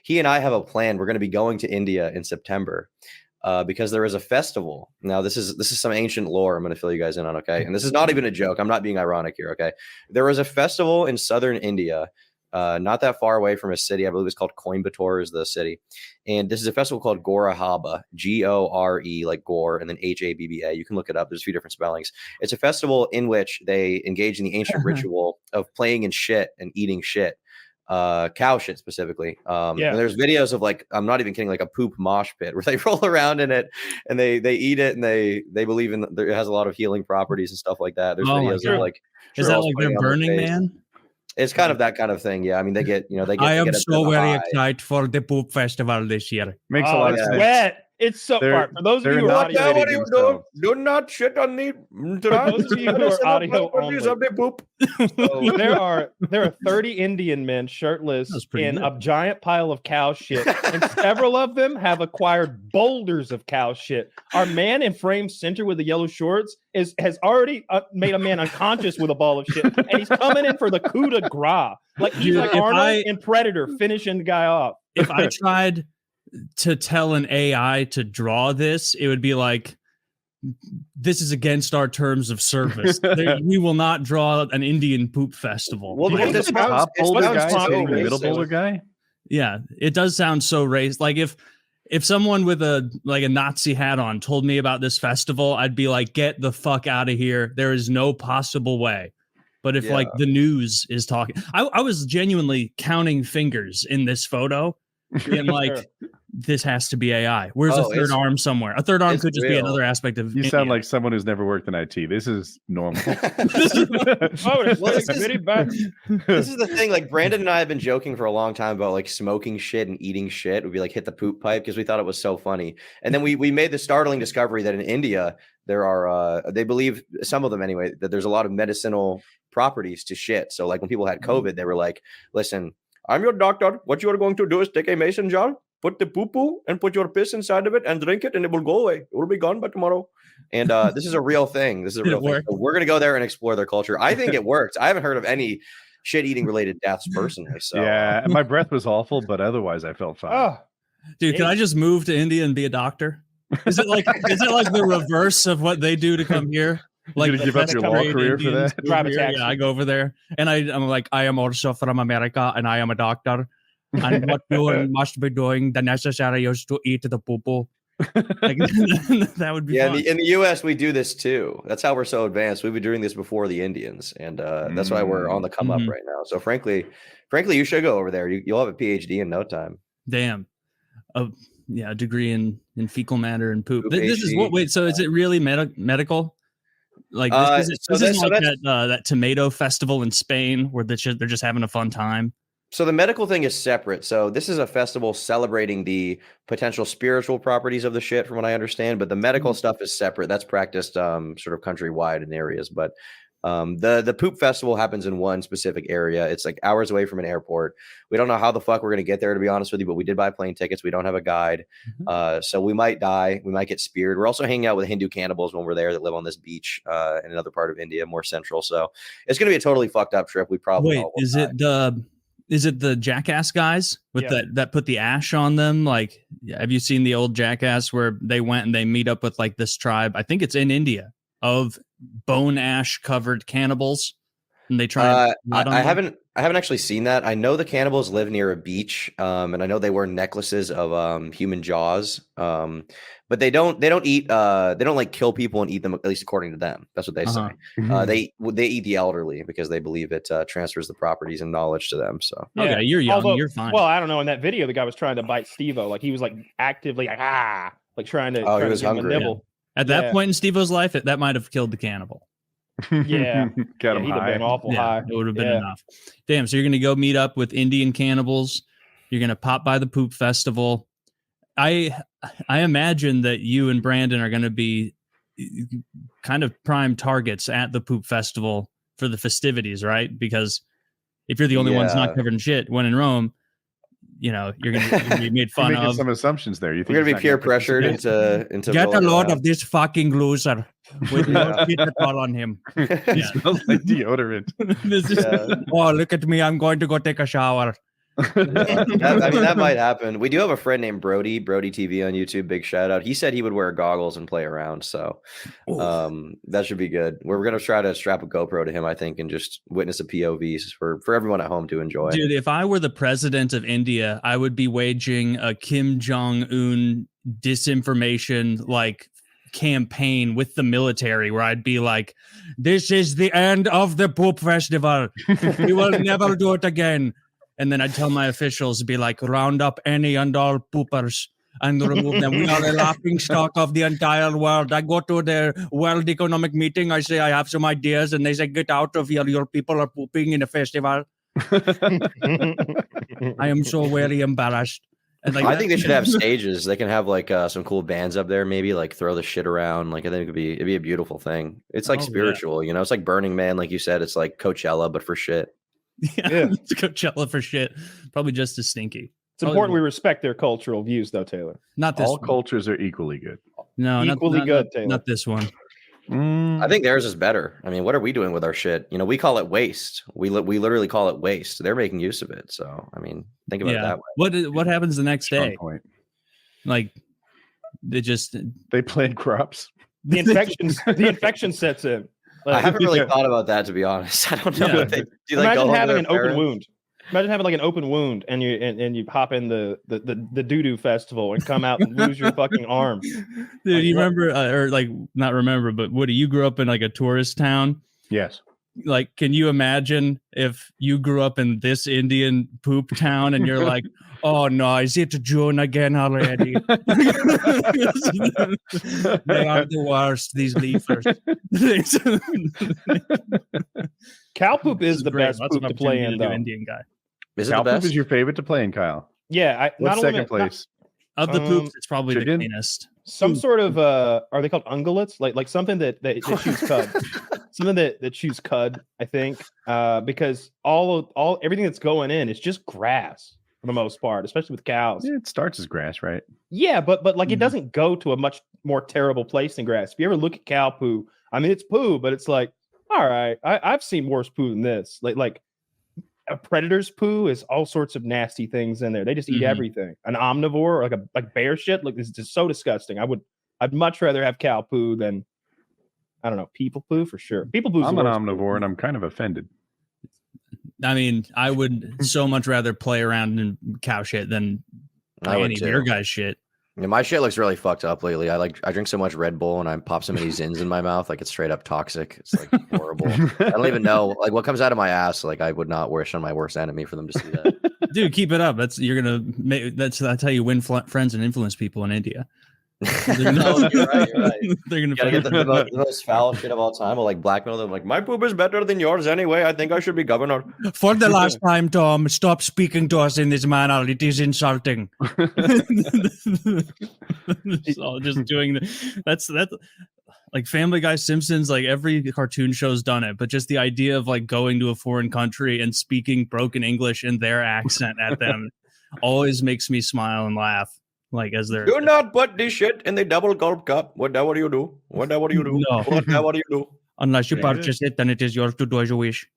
he and I have a plan. We're going to be going to India in September because there is a festival. Now, this is some ancient lore I'm going to fill you guys in on, okay? And this is not even a joke. I'm not being ironic here, okay? There was a festival in southern India, not that far away from a city. I believe it's called Coimbatore is the city. And this is a festival called Gora Haba, Gore, like Gore, and then Habba. You can look it up. There's a few different spellings. It's a festival in which they engage in the ancient ritual of playing in shit and eating shit. Cow shit specifically. And there's videos of like, I'm not even kidding, like a poop mosh pit where they roll around in it and they eat it and they believe in it has a lot of healing properties and stuff like that. There's videos of like, is that like they're Burning Man? It's kind of that kind of thing. Yeah. I mean, they get. I am so very excited for the poop festival this year. Makes a lot of sense. Wet. It's so far. For those of you who are audio, do not shit on the. For those of you who are audio only, so there are 30 Indian men shirtless in a giant pile of cow shit, and several of them have acquired boulders of cow shit. Our man in frame center with the yellow shorts has already made a man unconscious with a ball of shit, and he's coming in for the coup de grace, like he's like Arnold in Predator, finishing the guy off. If I tried to tell an AI to draw this, it would be like, this is against our terms of service. We will not draw an Indian poop festival. Well, the top boulder guy hitting the middle boulder guy. Yeah, it does sound so racist. Like if someone with a Nazi hat on told me about this festival, I'd be like, get the fuck out of here. There is no possible way. But if like the news is talking, I was genuinely counting fingers in this photo. And like, this has to be AI. Where's a third arm somewhere? A third arm could just be another aspect of. You sound like someone who's never worked in IT. This is normal. This is the thing. Like Brandon and I have been joking for a long time about like smoking shit and eating shit. We'd be like hit the poop pipe because we thought it was so funny. And then we made the startling discovery that in India there are they believe, some of them anyway, that there's a lot of medicinal properties to shit. So like when people had COVID, they were like, listen, I'm your doctor. What you are going to do is take a mason jar, put the poo-poo and put your piss inside of it and drink it and it will go away. It will be gone by tomorrow. And this is a real thing. This is a real thing. So we're going to go there and explore their culture. I think it works. I haven't heard of any shit eating related deaths personally. So yeah, my breath was awful, but otherwise I felt fine. Dude, can I just move to India and be a doctor? Is it like the reverse of what they do to come here? Like, you give up your law career for that? Yeah, I go over there and I'm like, I am also from America and I am a doctor. And what you must be doing, the necessary is to eat the poo-poo. Like, that would be fun. In the US, we do this too. That's how we're so advanced. We've been doing this before the Indians. And that's why we're on the come up right now. So frankly, you should go over there. You'll have a PhD in no time. Damn. A degree in fecal matter and poop. This is what, wait, so is it really medical? Like this is like that tomato festival in Spain where they're just having a fun time. So the medical thing is separate. So this is a festival celebrating the potential spiritual properties of the shit, from what I understand. But the medical stuff is separate. That's practiced sort of countrywide in areas. But the poop festival happens in one specific area. It's like hours away from an airport. We don't know how the fuck we're going to get there, to be honest with you, but we did buy plane tickets. We don't have a guide. So we might die. We might get speared. We're also hanging out with Hindu cannibals when we're there that live on this beach in another part of India, more central. So it's going to be a totally fucked up trip. We probably Is it the Jackass guys with that put the ash on them? Like, have you seen the old Jackass where they went and they meet up with like this tribe? I think it's in India of bone ash covered cannibals, and they try. I haven't actually seen that. I know the cannibals live near a beach, and I know they wear necklaces of human jaws. But they don't eat. They don't like kill people and eat them. At least according to them, that's what they say. They eat the elderly because they believe it transfers the properties and knowledge to them. So okay, you're young, you're fine. Well, I don't know. In that video, the guy was trying to bite Steve-O. Like he was like actively like trying to. He was hungry. Nibble. At that point in Steve-O's life, that might have killed the cannibal. Yeah, got him he'd high. have been awful high. It would have been enough. Damn. So you're gonna go meet up with Indian cannibals. You're gonna pop by the poop festival. I imagine that you and Brandon are going to be kind of prime targets at the poop festival for the festivities, right? Because if you're the only ones not covered in shit when in Rome, you're going to be made fun of. Some assumptions there. You think we're going to be peer pressured into get a load of this fucking loser with no shit at all on him. He smells like deodorant. Oh, look at me! I'm going to go take a shower. That might happen. We do have a friend named Brody TV on YouTube. Big shout out. He said he would wear goggles and play around. So that should be good. We're going to try to strap a GoPro to him, I think, and just witness a POV for everyone at home to enjoy. Dude, if I were the president of India, I would be waging a Kim Jong-un disinformation campaign with the military, where I'd be like, this is the end of the poop festival. We will never do it again. And then I'd tell my officials to be like, round up any and all poopers and remove them. We are a laughing stock of the entire world. I go to their World Economic Meeting. I say, I have some ideas. And they say, get out of here. Your people are pooping in a festival. I am so very embarrassed. And I think they should have stages. They can have some cool bands up there, maybe throw the shit around. I think it'd be a beautiful thing. It's spiritual, It's like Burning Man, like you said. It's like Coachella, but for shit. Yeah. It's Coachella for shit. Probably just as stinky. It's important we respect their cultural views, though, Taylor. Not this. All cultures are equally good. No, equally good, Taylor. Not this one. I think theirs is better. I mean, what are we doing with our shit? We call it waste. We literally call it waste. They're making use of it. So, I mean, think about it that way. What happens the next day? Point. They plant crops. The infection sets in. I haven't really thought about that, to be honest. I don't know. Yeah. Do imagine having an open wound. Imagine having an open wound and you hop in the doo-doo festival and come out and lose your fucking arm. Dude, you remember not remember, but Woody, you grew up in a tourist town. Yes. Can you imagine if you grew up in this Indian poop town and you're like, oh no, is it June again already? They are the worst, these leafers. Cow poop is the best poop to play in, though. Indian guy. Is it Cow the best? Poop is your favorite to play in, Kyle? Yeah. What's second place? Of the poops, it's probably chicken? the cleanest. Some sort of are they called ungulates? Like something that chews cud. Something that chews cud, I think. Because everything that's going in is just grass for the most part, especially with cows. Yeah, it starts as grass, right? Yeah, but it doesn't go to a much more terrible place than grass. If you ever look at cow poo, I mean it's poo, but it's like, all right, I've seen worse poo than this. Like a predator's poo is all sorts of nasty things in there. They just eat everything. An omnivore, like bear shit, it's just so disgusting. I'd much rather have cow poo than, I don't know, people poo for sure. People poo. I'm an omnivore and I'm kind of offended. I mean, I would so much rather play around in cow shit than any of your guys' shit. Yeah, my shit looks really fucked up lately. I drink so much Red Bull and I pop so many Zins in my mouth, it's straight up toxic. It's horrible. I don't even know what comes out of my ass. I would not wish on my worst enemy for them to see that. Dude, keep it up. That's how you win friends and influence people in India. You're right. They're gonna get the most foul shit of all time. Or blackmail them. My poop is better than yours anyway. I think I should be governor. For the last time, Tom, stop speaking to us in this manner. It is insulting. Just doing that's like Family Guy, Simpsons. Every cartoon show's done it, but just the idea of going to a foreign country and speaking broken English in their accent at them always makes me smile and laugh. As they're do not put this shit in the double gulp cup. Whatever you do. No. Whatever you do. Unless you purchase it, then it is yours to do as you wish.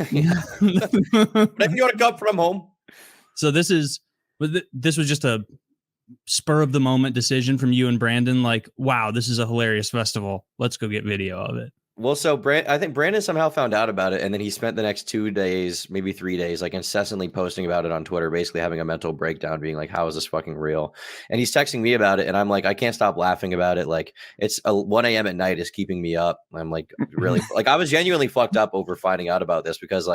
Bring your cup from home. So this was just a spur of the moment decision from you and Brandon. Wow, this is a hilarious festival. Let's go get video of it. Well, so I think Brandon somehow found out about it, and then he spent the next 2 days, maybe 3 days, incessantly posting about it on Twitter, basically having a mental breakdown, being like, how is this fucking real? And he's texting me about it, and I'm like, I can't stop laughing about it. It's 1 a.m. at night is keeping me up. I'm really, I was genuinely fucked up over finding out about this because,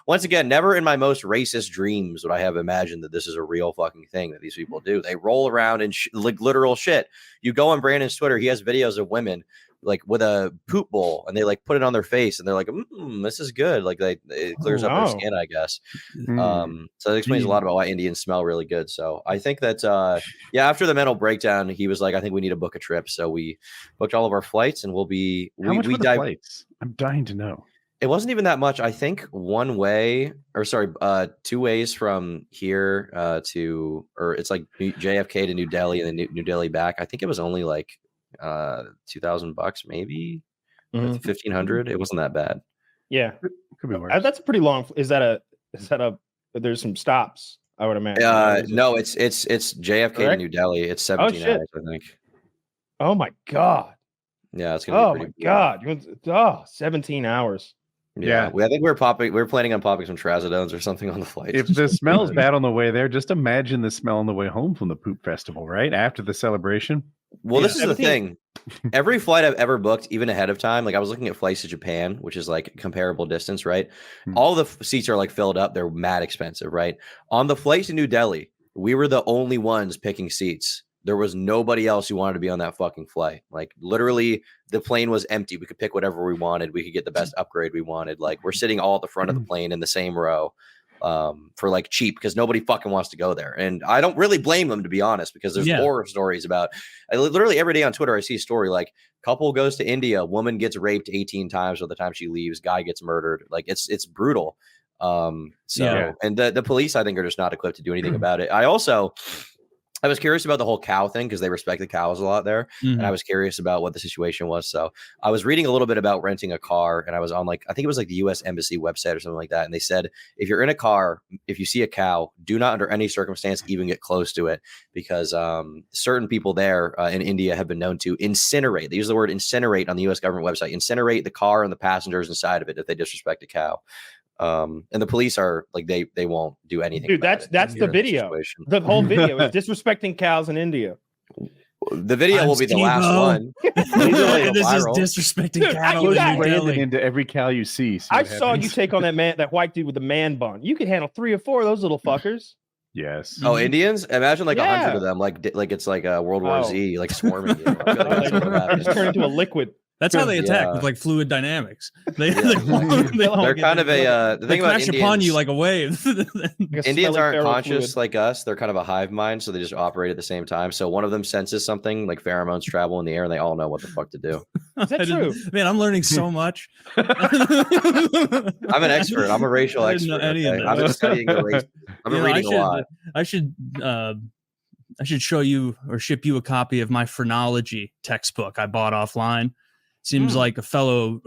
once again, never in my most racist dreams would I have imagined that this is a real fucking thing that these people do. They roll around in literal shit. You go on Brandon's Twitter, he has videos of women with a poop bowl and they put it on their face and they're like, this is good. It clears up their skin, I guess. So that explains a lot about why Indians smell really good. So I think that, after the mental breakdown, he was like, I think we need to book a trip. So we booked all of our flights and How much were the flights? I'm dying to know. It wasn't even that much. I think 2 ways from here it's JFK to New Delhi and then New Delhi back. I think it was only $2,000 maybe, 1,500. It wasn't that bad. Yeah, could be worse. That's a pretty long. Is that a But there's some stops, I would imagine. No, it's JFK to New Delhi. It's 17 hours, I think. Oh my god. Yeah, it's gonna be pretty god. 17 hours. Yeah. I think we were planning on popping some trazodones or something on the flight. If the smell's bad on the way there, just imagine the smell on the way home from the poop festival, right? After the celebration. Well, this is the thing. Every flight I've ever booked, even ahead of time, like I was looking at flights to Japan, which is like comparable distance, right? All the seats are like filled up. They're mad expensive, right? On the flight to New Delhi, we were the only ones picking seats. There was nobody else who wanted to be on that fucking flight. Like literally the plane was empty. We could pick whatever we wanted. We could get the best upgrade we wanted. Like we're sitting all at the front of the plane in the same row for like cheap because nobody fucking wants to go there. And I don't really blame them, to be honest, because there's horror stories about literally every day on Twitter. I see a story like couple goes to India, woman gets raped 18 times by the time she leaves, guy gets murdered. Like it's brutal. And the police, I think, are just not equipped to do anything about it. I was curious about the whole cow thing because they respect the cows a lot there. And I was curious about what the situation was. So I was reading a little bit about renting a car and I was on I think it was like the US Embassy website or something like that. And they said, if you're in a car, if you see a cow, do not under any circumstance even get close to it because certain people there in India have been known to incinerate. They use the word incinerate on the US government website, incinerate the car and the passengers inside of it if they disrespect a cow. And the police are like they won't do anything. Dude, that's the video. The whole video is disrespecting cows in India. The video will be the last one. This is disrespecting cattle in New Delhi. Into every cow you see. I saw you take on that white dude with the man bun. You could handle 3 or 4 of those little fuckers. Yes. Oh, Indians! Imagine like 100 of them, like it's like a World War Z, like swarming you. I feel like they just turn into a liquid. That's how they attack with like fluid dynamics. They're kind of the thing about crash upon you like a wave. Indians aren't conscious like us. They're kind of a hive mind, so they just operate at the same time. So one of them senses something like pheromones travel in the air, and they all know what the fuck to do. Is that true? Man, I'm learning so much. I'm an expert. I'm a racial expert. Okay? I've been studying the race. I've been reading a lot. I should show you or ship you a copy of my phrenology textbook I bought offline. Seems like a fellow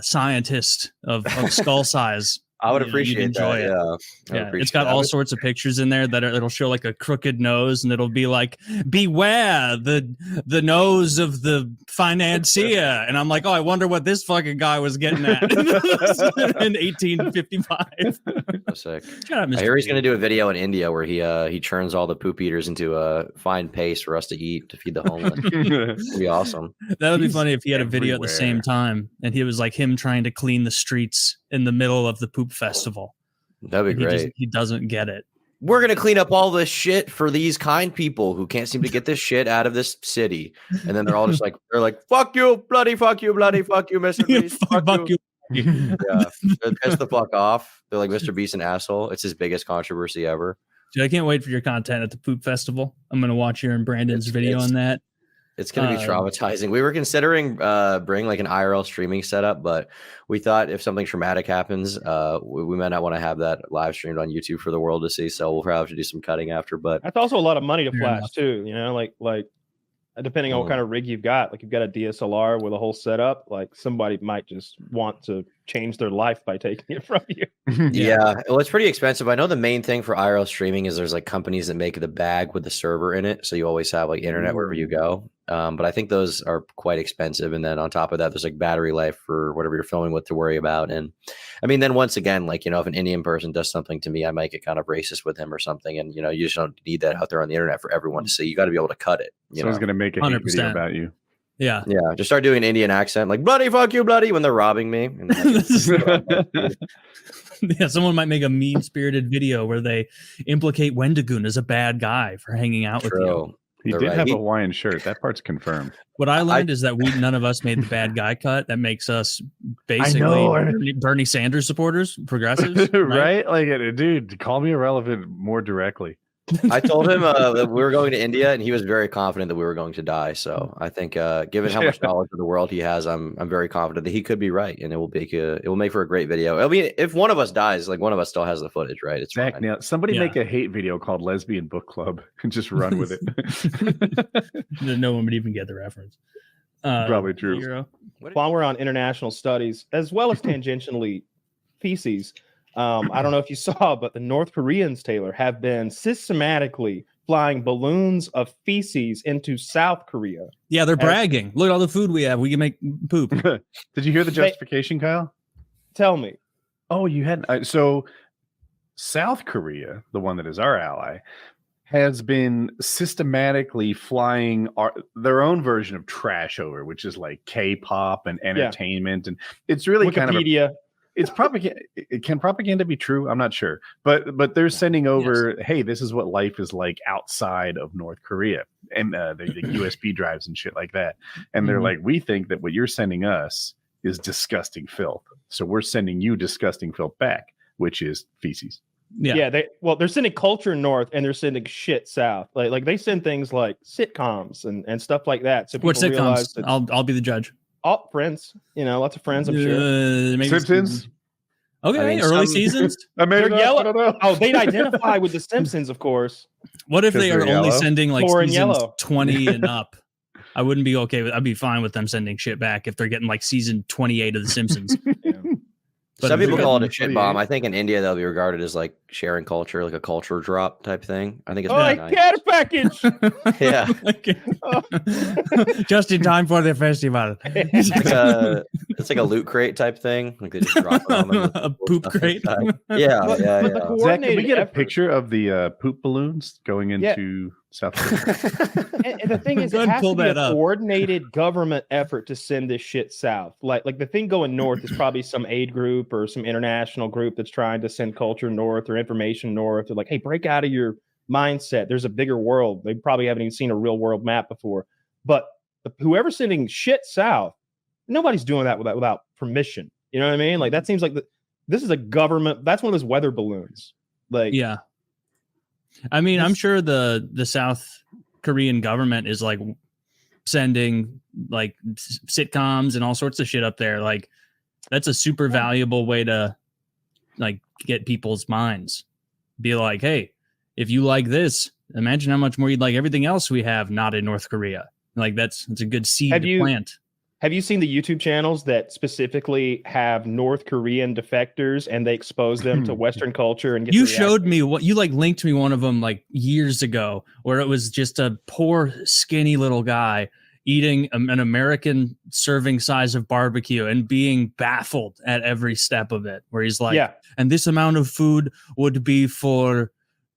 scientist of skull size. I would appreciate that. Yeah, it's got all sorts of pictures in there that it'll show like a crooked nose, and it'll be like, "Beware the nose of the financier." And I'm like, "Oh, I wonder what this fucking guy was getting at in 1855." Sick. I hear he's going to do a video in India where he churns all the poop eaters into a fine paste for us to eat to feed the homeless. It'd be awesome. That would be funny if he had a video at the same time, and he was like him trying to clean the streets in the middle of the poop festival. That'd be great. He doesn't get it. We're gonna clean up all this shit for these kind people who can't seem to get this shit out of this city. And then they're all just like, fuck you, bloody fuck you, bloody fuck you, Mr. Beast. Fuck you. Yeah. They're pissed the fuck off. They're like, Mr. Beast an asshole. It's his biggest controversy ever. Dude, I can't wait for your content at the poop festival. I'm gonna watch your and Brandon's video on that. It's going to be traumatizing. We were considering bring like an IRL streaming setup, but we thought if something traumatic happens, we might not want to have that live streamed on YouTube for the world to see. So we'll probably have to do some cutting after. But that's also a lot of money to flash too. You know, like depending on what kind of rig you've got. Like you've got a DSLR with a whole setup. Like somebody might just want to change their life by taking it from you. Yeah. Well, it's pretty expensive. I know the main thing for IRL streaming is there's like companies that make the bag with the server in it, so you always have like internet wherever you go. But I think those are quite expensive. And then on top of that, there's like battery life for whatever you're filming with to worry about. And I mean, then once again, like, you know, if an Indian person does something to me, I might get kind of racist with him or something. And, you know, you just don't need that out there on the internet for everyone to see. You got to be able to cut it. Someone's going to make a hate video about you. Yeah. Yeah. Just start doing an Indian accent, like bloody fuck you, bloody, when they're robbing me. Yeah, someone might make a mean-spirited video where they implicate Wendigoon as a bad guy for hanging out with you. He did have a Hawaiian shirt. That part's confirmed. What I learned is that none of us made the bad guy cut. That makes us basically Bernie Sanders supporters, progressives. Right? Like, dude, call me irrelevant more directly. I told him that we were going to India, and he was very confident that we were going to die. So I think, given how much knowledge of the world he has, I'm very confident that he could be right, and it will make for a great video. I mean, if one of us dies, like one of us still has the footage, right? It's fine. Now, somebody make a hate video called "Lesbian Book Club" and just run with it. No one would even get the reference. Probably true. While we're on international studies, as well as tangentially feces, I don't know if you saw, but the North Koreans, Taylor, have been systematically flying balloons of feces into South Korea. Yeah, they're bragging. Look at all the food we have. We can make poop. Did you hear the justification, Kyle? Tell me. Oh, you hadn't. So South Korea, the one that is our ally, has been systematically flying their own version of trash over, which is like K-pop and entertainment. And it's really Wikipedia. kind of it's propaganda. Can propaganda be true? I'm not sure, but they're sending over, hey, this is what life is like outside of North Korea, and the USB drives and shit like that. And they're like, we think that what you're sending us is disgusting filth, so we're sending you disgusting filth back, which is feces. They're sending culture north and they're sending shit south. Like they send things like sitcoms and stuff like that. So people realize that I'll be the judge. Oh, Friends, lots of Friends, I'm sure. Simpsons. Okay, early seasons. They're yellow. Oh, they'd identify with the Simpsons, of course. What if they are only sending like seasons 20 and up? I wouldn't be okay with. I'd be fine with them sending shit back if they're getting like season 28 of The Simpsons. Some people call it a shit bomb. I think in India they'll be regarded as like sharing culture, like a culture drop type thing. I think it's really nice. Care package. Yeah. Just in time for the festival. It's like a loot crate type thing. Like they just drop it on a poop crate. Yeah. Zach, can we get a picture of the poop balloons going into South Korea? And the thing is, it has to be a coordinated government effort to send this shit south. Like the thing going north is probably some aid group or some international group that's trying to send culture north or information north. They're like, hey, break out of your mindset. There's a bigger world. They probably haven't even seen a real world map before. But whoever's sending shit south, nobody's doing that without permission. You know what I mean? Like that seems like this is a government. That's one of those weather balloons. Like, yeah. I mean, I'm sure the South Korean government is like sending like sitcoms and all sorts of shit up there. Like that's a super valuable way to like get people's minds. Be like, hey, if you like this, imagine how much more you'd like everything else we have not in North Korea. Like that's a good seed to plant. Have you seen the YouTube channels that specifically have North Korean defectors and they expose them to Western culture? And you showed me what you like linked me one of them like years ago, where it was just a poor skinny little guy eating an American serving size of barbecue and being baffled at every step of it, where he's like, and this amount of food would be for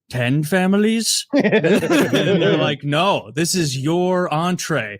10 families. And they're like, no, this is your entree.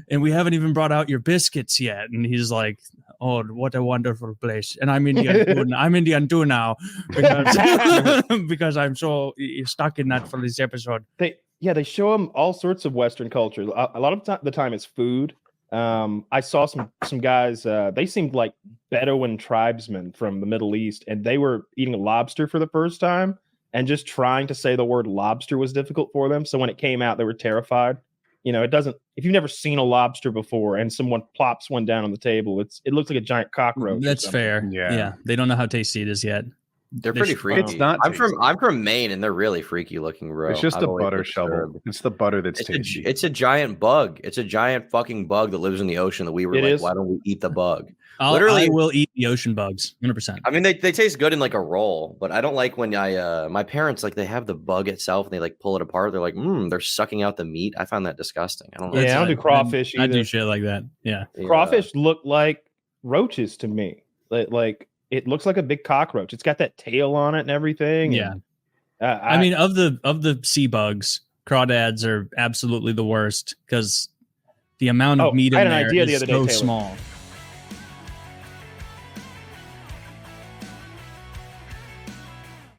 And we haven't even brought out your biscuits yet. And he's like, oh, what a wonderful place. And I'm Indian too. I'm Indian too now because I'm so stuck in that for this episode. They show them all sorts of Western culture. A lot of the time it's food. I saw some guys, they seemed like Bedouin tribesmen from the Middle East, and they were eating lobster for the first time, and just trying to say the word lobster was difficult for them. So when it came out, they were terrified. It doesn't, if you've never seen a lobster before and someone plops one down on the table, it looks like a giant cockroach. That's fair. Yeah. They don't know how tasty it is yet. They're pretty freaky. It's not. I'm from Maine, and they're really freaky looking, bro. It's just a butter shovel. It's the butter that's tasty. It's a giant bug. It's a giant fucking bug that lives in the ocean that we were why don't we eat the bug? I will eat the ocean bugs, 100%. I mean, they taste good in like a roll, but I don't like when my parents like they have the bug itself and they like pull it apart. They're like, they're sucking out the meat. I find that disgusting. I don't know. Yeah, I don't do crawfish either. I do shit like that. Yeah. Crawfish look like roaches to me. Like it looks like a big cockroach. It's got that tail on it and everything. Yeah. I mean, of the sea bugs, crawdads are absolutely the worst because the amount of meat in there is so small.